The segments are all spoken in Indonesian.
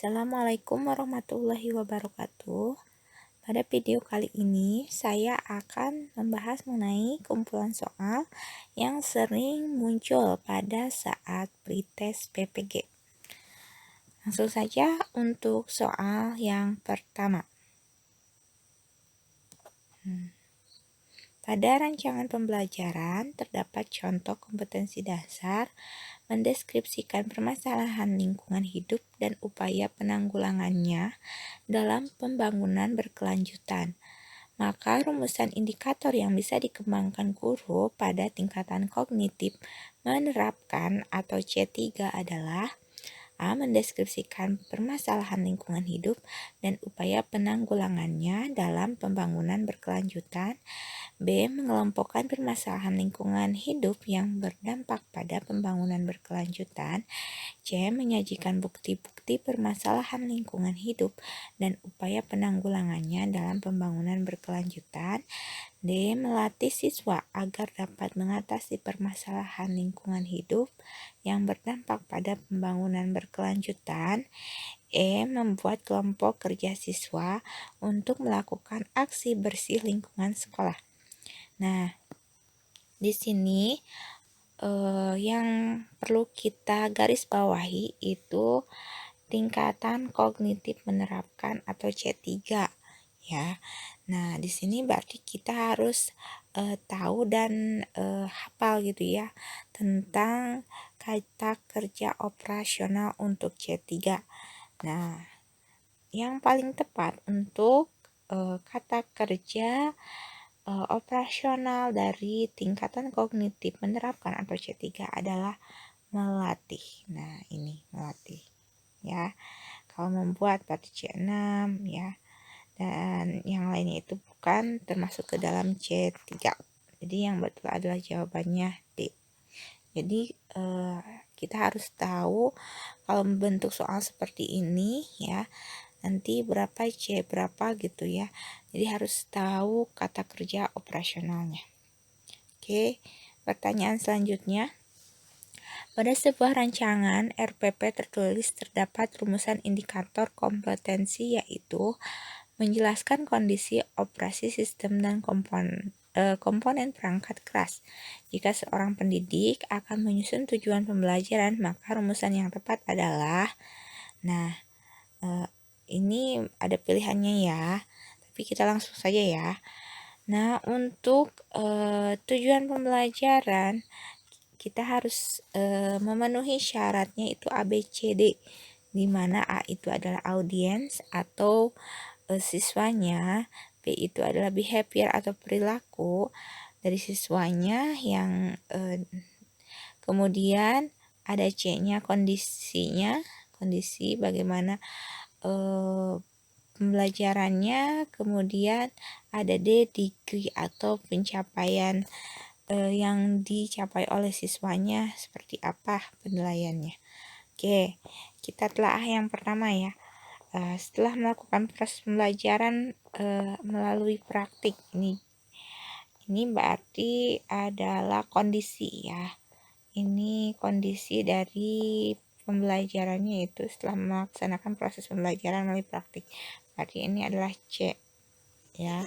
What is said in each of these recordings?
Assalamualaikum warahmatullahi wabarakatuh. Pada video kali ini, saya akan membahas mengenai kumpulan soal yang sering muncul pada saat pretest PPG. Langsung saja untuk soal yang pertama. Pada rancangan pembelajaran terdapat contoh kompetensi dasar mendeskripsikan permasalahan lingkungan hidup dan upaya penanggulangannya dalam pembangunan berkelanjutan. Maka rumusan indikator yang bisa dikembangkan guru pada tingkatan kognitif menerapkan atau C3 adalah A. Mendeskripsikan permasalahan lingkungan hidup dan upaya penanggulangannya dalam pembangunan berkelanjutan. B. Mengelompokkan permasalahan lingkungan hidup yang berdampak pada pembangunan berkelanjutan. C. Menyajikan bukti-bukti permasalahan lingkungan hidup dan upaya penanggulangannya dalam pembangunan berkelanjutan. D. Melatih siswa agar dapat mengatasi permasalahan lingkungan hidup yang berdampak pada pembangunan berkelanjutan. E. Membuat kelompok kerja siswa untuk melakukan aksi bersih lingkungan sekolah. Nah, di sini yang perlu kita garis bawahi itu tingkatan kognitif menerapkan atau C3 ya. Nah, di sini berarti kita harus tahu dan hafal gitu ya tentang kata kerja operasional untuk C3. Nah, yang paling tepat untuk kata kerja operasional dari tingkatan kognitif menerapkan atau C3 adalah melatih. Nah, ini melatih ya. Kalau membuat berarti C6 ya. Dan yang lainnya itu bukan termasuk ke dalam C3. Jadi yang betul adalah jawabannya D. Jadi kita harus tahu kalau membentuk soal seperti ini ya, nanti berapa C berapa gitu ya. Jadi harus tahu kata kerja operasionalnya. Oke, pertanyaan selanjutnya. Pada sebuah rancangan RPP tertulis terdapat rumusan indikator kompetensi yaitu menjelaskan kondisi operasi sistem dan komponen perangkat keras. Jika seorang pendidik akan menyusun tujuan pembelajaran, maka rumusan yang tepat adalah, ini ada pilihannya ya, tapi kita langsung saja ya. Nah, untuk tujuan pembelajaran, kita harus memenuhi syaratnya itu ABCD, di mana A itu adalah audiens atau siswanya, B itu adalah behavior atau perilaku dari siswanya yang kemudian ada C-nya kondisinya, kondisi bagaimana pembelajarannya, kemudian ada D degree atau pencapaian yang dicapai oleh siswanya seperti apa penilaiannya. Oke, kita telah yang pertama ya. Setelah melakukan proses pembelajaran melalui praktik, ini berarti adalah kondisi ya. Ini kondisi dari pembelajarannya itu setelah melaksanakan proses pembelajaran melalui praktik. Berarti ini adalah C ya.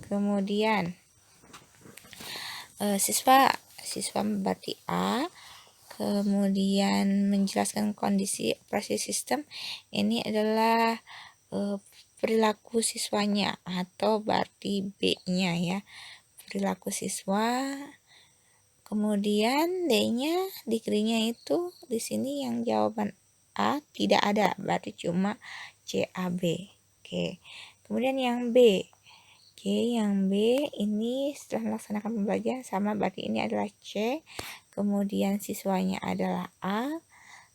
Kemudian siswa berarti A. Kemudian menjelaskan kondisi operasi sistem, ini adalah perilaku siswanya atau berarti B-nya ya, perilaku siswa. Kemudian D-nya degree-nya itu di sini yang jawaban A tidak ada, berarti cuma CAB. Oke. Kemudian yang B. Oke, yang B ini setelah melaksanakan pembelajaran sama, berarti ini adalah C. Kemudian siswanya adalah A.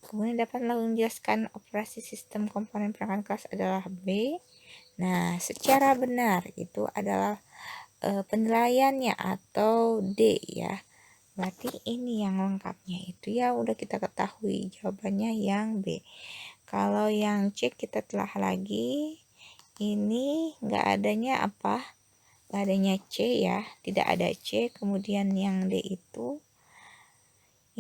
Kemudian dapat menjelaskan operasi sistem komponen perangkat kelas adalah B. Nah, secara benar itu adalah penilaiannya atau D ya. Berarti ini yang lengkapnya itu ya udah kita ketahui jawabannya yang B. Kalau yang C kita telah lagi, ini nggak adanya apa? Adanya C ya, tidak ada C. Kemudian yang D itu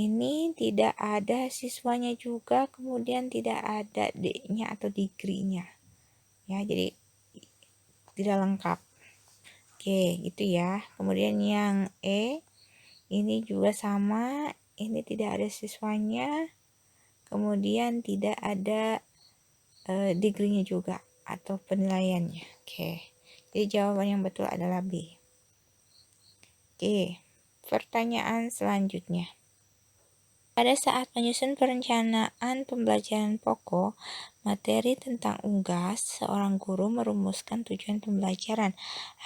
ini tidak ada siswanya juga, kemudian tidak ada D-nya atau degree-nya. Ya, jadi tidak lengkap. Oke, gitu ya. Kemudian yang E, ini juga sama, ini tidak ada siswanya, kemudian tidak ada degree-nya juga atau penilaiannya. Oke, jadi jawaban yang betul adalah B. Oke, pertanyaan selanjutnya. Pada saat menyusun perencanaan pembelajaran pokok materi tentang unggas, seorang guru merumuskan tujuan pembelajaran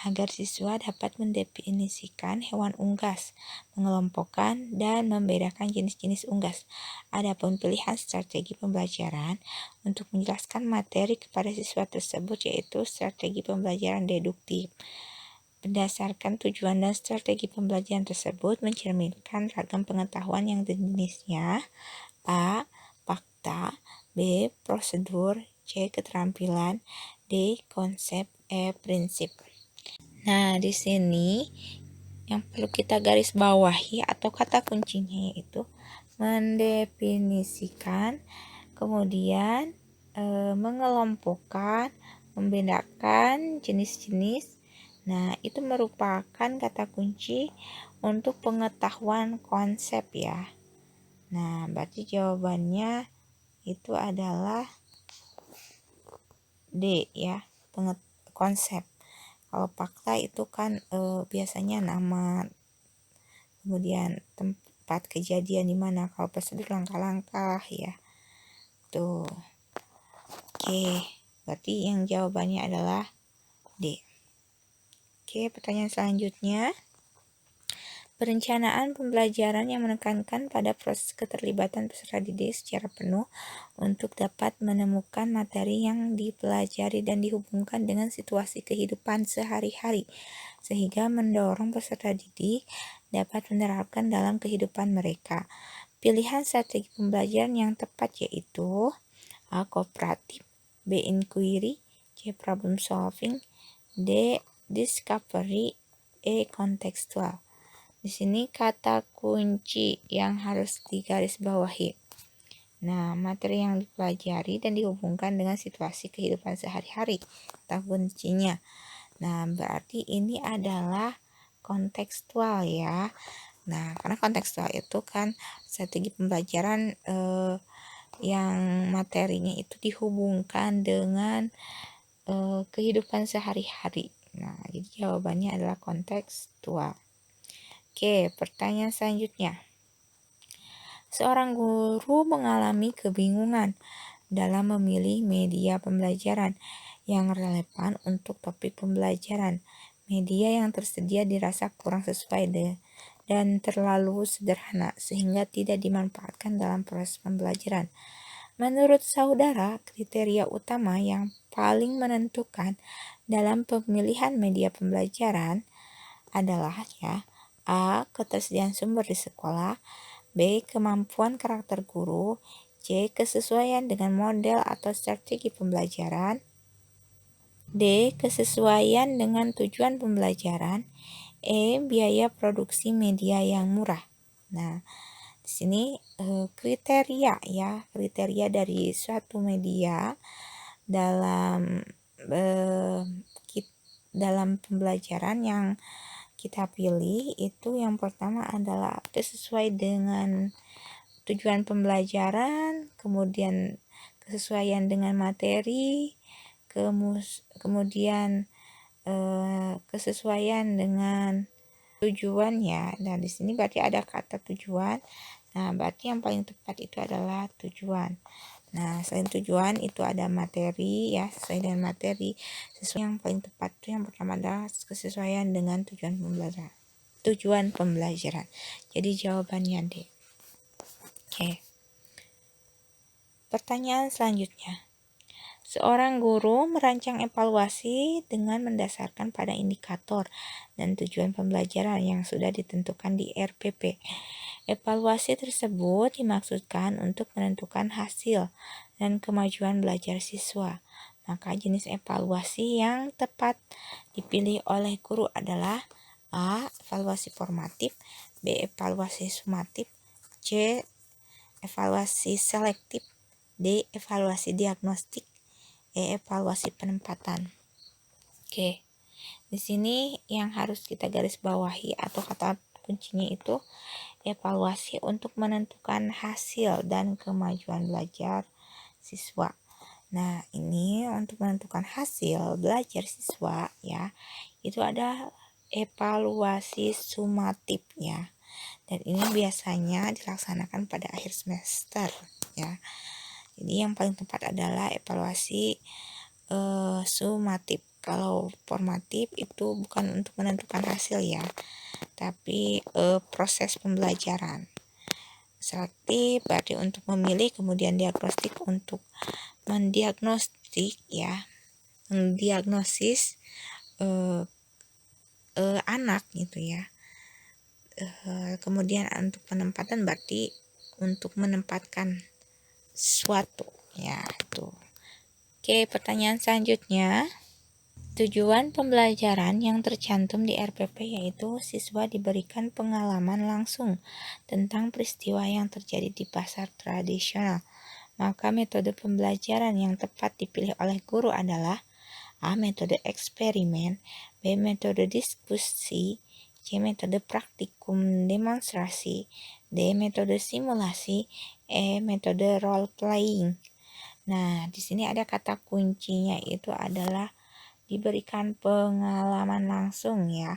agar siswa dapat mendefinisikan hewan unggas, mengelompokkan dan membedakan jenis-jenis unggas. Adapun pilihan strategi pembelajaran untuk menjelaskan materi kepada siswa tersebut yaitu strategi pembelajaran deduktif. Berdasarkan tujuan dan strategi pembelajaran tersebut mencerminkan ragam pengetahuan yang jenisnya A. Fakta, B. Prosedur, C. Keterampilan, D. Konsep, E. Prinsip. Nah, di sini yang perlu kita garis bawahi atau kata kuncinya yaitu mendefinisikan, kemudian mengelompokkan, membedakan jenis-jenis. Nah, itu merupakan kata kunci untuk pengetahuan konsep ya. Nah, berarti jawabannya itu adalah D ya, konsep. Kalau fakta itu kan biasanya nama, kemudian tempat kejadian di mana. Kalau prosedur langkah-langkah ya. Tuh. Oke, berarti yang jawabannya adalah D. Oke, pertanyaan selanjutnya. Perencanaan pembelajaran yang menekankan pada proses keterlibatan peserta didik secara penuh untuk dapat menemukan materi yang dipelajari dan dihubungkan dengan situasi kehidupan sehari-hari, sehingga mendorong peserta didik dapat menerapkan dalam kehidupan mereka. Pilihan strategi pembelajaran yang tepat yaitu A. Kooperatif, B. Inquiry, C. Problem solving, D. Discovery, E. Kontekstual. Di sini kata kunci yang harus digarisbawahi. Nah, materi yang dipelajari dan dihubungkan dengan situasi kehidupan sehari-hari. Kata kuncinya. Nah, berarti ini adalah kontekstual ya. Nah, karena kontekstual itu kan strategi pembelajaran yang materinya itu dihubungkan dengan kehidupan sehari-hari. Nah, jadi jawabannya adalah kontekstual. Oke, pertanyaan selanjutnya. Seorang guru mengalami kebingungan dalam memilih media pembelajaran yang relevan untuk topik pembelajaran. Media yang tersedia dirasa kurang sesuai dan terlalu sederhana sehingga tidak dimanfaatkan dalam proses pembelajaran. Menurut saudara, kriteria utama yang paling menentukan dalam pemilihan media pembelajaran adalah ya A. Ketersediaan sumber di sekolah, B. Kemampuan karakter guru, C. Kesesuaian dengan model atau strategi pembelajaran, D. Kesesuaian dengan tujuan pembelajaran, E. Biaya produksi media yang murah. Nah, di sini kriteria ya, kriteria dari suatu media dalam pembelajaran yang kita pilih itu yang pertama adalah sesuai dengan tujuan pembelajaran, kemudian kesesuaian dengan materi, kemudian kesesuaian dengan tujuan ya. Nah, di sini berarti ada kata tujuan. Nah, berarti yang paling tepat itu adalah tujuan. Nah, selain tujuan itu ada materi ya, sesuai dengan materi. Sesuai yang paling tepat itu yang pertama adalah kesesuaian dengan tujuan pembelajaran. Tujuan pembelajaran. Jadi jawabannya D. Oke. Pertanyaan selanjutnya. Seorang guru merancang evaluasi dengan mendasarkan pada indikator dan tujuan pembelajaran yang sudah ditentukan di RPP. Evaluasi tersebut dimaksudkan untuk menentukan hasil dan kemajuan belajar siswa. Maka jenis evaluasi yang tepat dipilih oleh guru adalah A. Evaluasi formatif, B. Evaluasi sumatif, C. Evaluasi selektif. D. Evaluasi diagnostik. E. Evaluasi penempatan. Oke. Di sini yang harus kita garis bawahi atau kata kuncinya itu evaluasi untuk menentukan hasil dan kemajuan belajar siswa. Nah, ini untuk menentukan hasil belajar siswa ya, itu ada evaluasi sumatif ya. Dan ini biasanya dilaksanakan pada akhir semester ya. Jadi yang paling tepat adalah evaluasi sumatif. Kalau formatif itu bukan untuk menentukan hasil ya, tapi proses pembelajaran. Selektif berarti untuk memilih, kemudian diagnostik untuk mendiagnostik ya, mendiagnosis anak gitu ya. Kemudian untuk penempatan berarti untuk menempatkan suatu ya itu. Oke, pertanyaan selanjutnya. Tujuan pembelajaran yang tercantum di RPP yaitu siswa diberikan pengalaman langsung tentang peristiwa yang terjadi di pasar tradisional. Maka metode pembelajaran yang tepat dipilih oleh guru adalah A. Metode eksperimen, B. Metode diskusi, C. Metode praktikum demonstrasi, D. Metode simulasi, E. Metode role playing. Nah, di sini ada kata kuncinya itu adalah diberikan pengalaman langsung ya.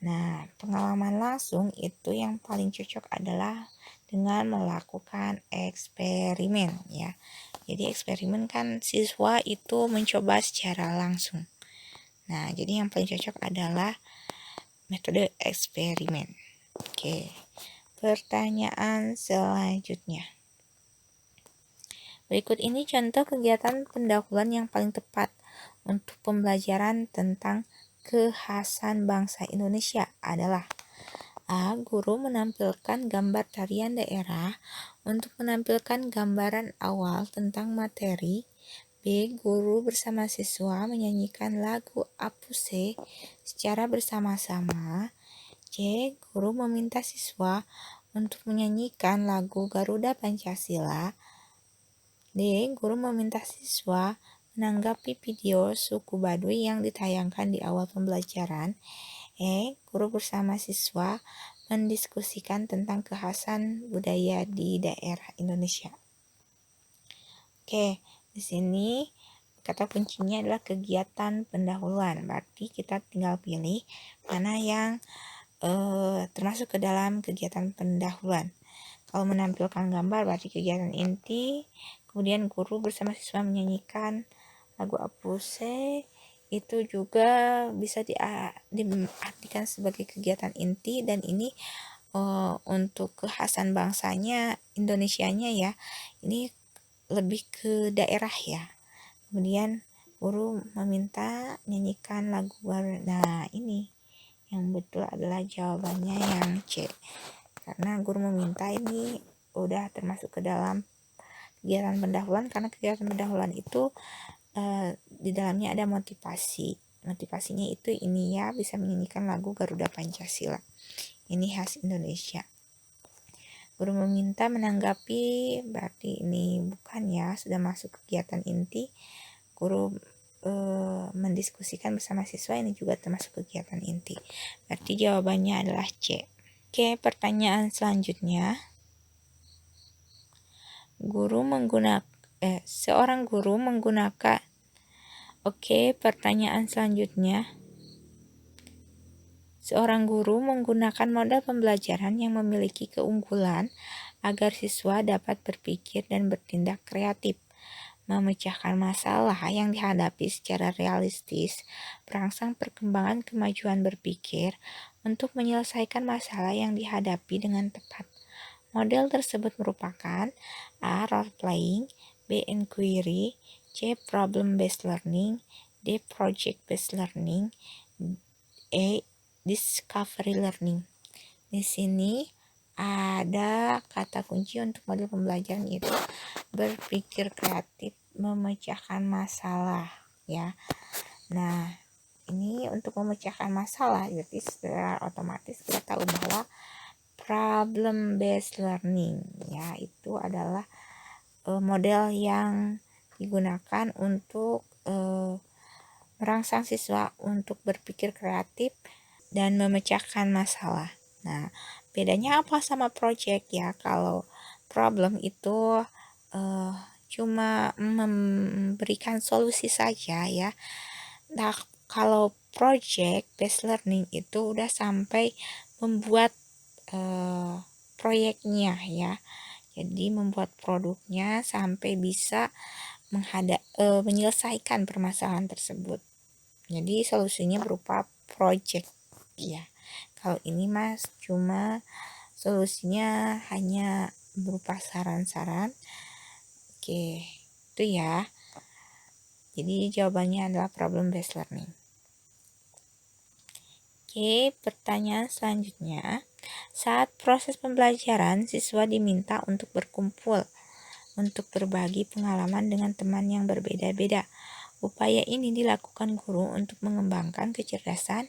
Nah, pengalaman langsung itu yang paling cocok adalah dengan melakukan eksperimen ya. Jadi eksperimen kan siswa itu mencoba secara langsung. Nah, jadi yang paling cocok adalah metode eksperimen. Oke. Pertanyaan selanjutnya. Berikut ini contoh kegiatan pendahuluan yang paling tepat untuk pembelajaran tentang kekhasan bangsa Indonesia adalah A. Guru menampilkan gambar tarian daerah untuk menampilkan gambaran awal tentang materi. B. Guru bersama siswa menyanyikan lagu Apuse secara bersama-sama. C. Guru meminta siswa untuk menyanyikan lagu Garuda Pancasila. D. Guru meminta siswa menanggapi video suku Baduy yang ditayangkan di awal pembelajaran. E. Guru bersama siswa mendiskusikan tentang kekhasan budaya di daerah Indonesia. Oke, di sini kata kuncinya adalah kegiatan pendahuluan. Berarti kita tinggal pilih mana yang termasuk ke dalam kegiatan pendahuluan. Kalau menampilkan gambar berarti kegiatan inti. Kemudian guru bersama siswa menyanyikan lagu Apuse itu juga bisa diartikan sebagai kegiatan inti, dan ini untuk kekhasan bangsanya Indonesianya ya, ini lebih ke daerah ya. Kemudian guru meminta nyanyikan lagu baru. Nah, ini yang betul adalah jawabannya yang C, karena guru meminta ini udah termasuk ke dalam kegiatan pendahuluan, karena kegiatan pendahuluan itu di dalamnya ada motivasinya itu ini ya, bisa menyanyikan lagu Garuda Pancasila, ini khas Indonesia. Guru meminta menanggapi berarti ini bukan ya, sudah masuk kegiatan inti. Guru mendiskusikan bersama siswa, ini juga termasuk kegiatan inti, berarti jawabannya adalah C. Oke, pertanyaan selanjutnya. Seorang guru menggunakan pertanyaan selanjutnya. Seorang guru menggunakan model pembelajaran yang memiliki keunggulan agar siswa dapat berpikir dan bertindak kreatif, memecahkan masalah yang dihadapi secara realistis, merangsang perkembangan kemajuan berpikir untuk menyelesaikan masalah yang dihadapi dengan tepat. Model tersebut merupakan A. Role playing, B. Inquiry, C. Problem based learning, D. Project based learning, E. Discovery learning. Di sini ada kata kunci untuk model pembelajaran yaitu berpikir kreatif, memecahkan masalah ya. Nah, ini untuk memecahkan masalah, jadi secara otomatis kita tahu bahwa problem based learning, ya itu adalah model yang digunakan untuk merangsang siswa untuk berpikir kreatif dan memecahkan masalah. Nah, bedanya apa sama project ya? Kalau problem itu cuma memberikan solusi saja ya. Nah, kalau project based learning itu udah sampai membuat proyeknya ya. Jadi membuat produknya sampai bisa menyelesaikan permasalahan tersebut. Jadi solusinya berupa project ya. Kalau ini mas cuma solusinya hanya berupa saran-saran. Oke, itu ya. Jadi jawabannya adalah problem based learning. Oke, pertanyaan selanjutnya. Saat proses pembelajaran, siswa diminta untuk berkumpul, untuk berbagi pengalaman dengan teman yang berbeda-beda. Upaya ini dilakukan guru untuk mengembangkan kecerdasan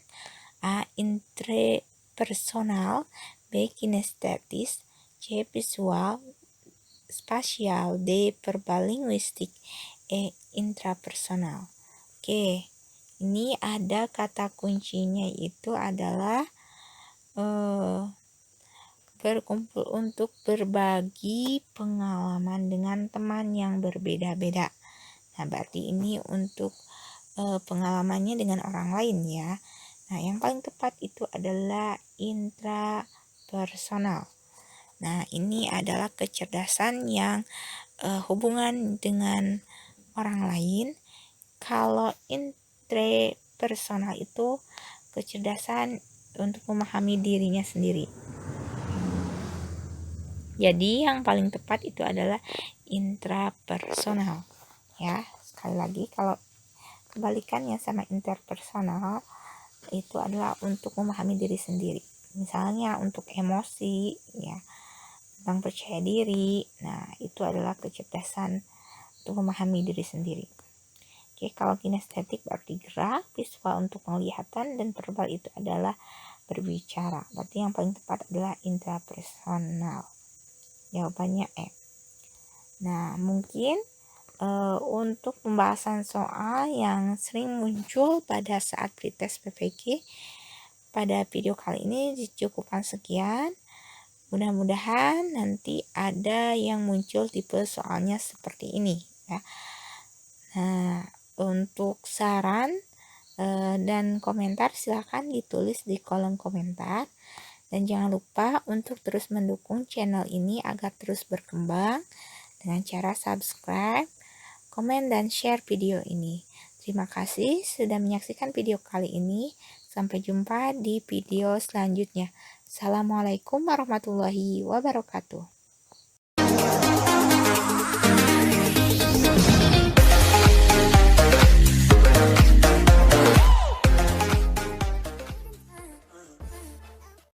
A. Intrapersonal, B. Kinestetis, C. Visual, spasial, D. Verbal linguistik, E. Intrapersonal. Oke, ini ada kata kuncinya itu adalah berkumpul untuk berbagi pengalaman dengan teman yang berbeda-beda. Nah, berarti ini untuk pengalamannya dengan orang lain ya. Nah, yang paling tepat itu adalah intrapersonal. Nah, ini adalah kecerdasan yang hubungan dengan orang lain. Kalau intrapersonal itu kecerdasan untuk memahami dirinya sendiri. Jadi yang paling tepat itu adalah intrapersonal. Ya, sekali lagi kalau kebalikannya sama interpersonal itu adalah untuk memahami diri sendiri. Misalnya untuk emosi ya, tentang percaya diri. Nah, itu adalah kecerdasan untuk memahami diri sendiri. Oke, kalau kinestetik berarti gerak, visual untuk penglihatan, dan verbal itu adalah berbicara. Berarti yang paling tepat adalah intrapersonal. Jawabannya E. Nah, mungkin untuk pembahasan soal yang sering muncul pada saat pretest PPG pada video kali ini dicukupkan sekian. Mudah-mudahan nanti ada yang muncul tipe soalnya seperti ini ya. Nah, untuk saran dan komentar silahkan ditulis di kolom komentar. Dan jangan lupa untuk terus mendukung channel ini agar terus berkembang dengan cara subscribe, komen, dan share video ini. Terima kasih sudah menyaksikan video kali ini. Sampai jumpa di video selanjutnya. Assalamualaikum warahmatullahi wabarakatuh.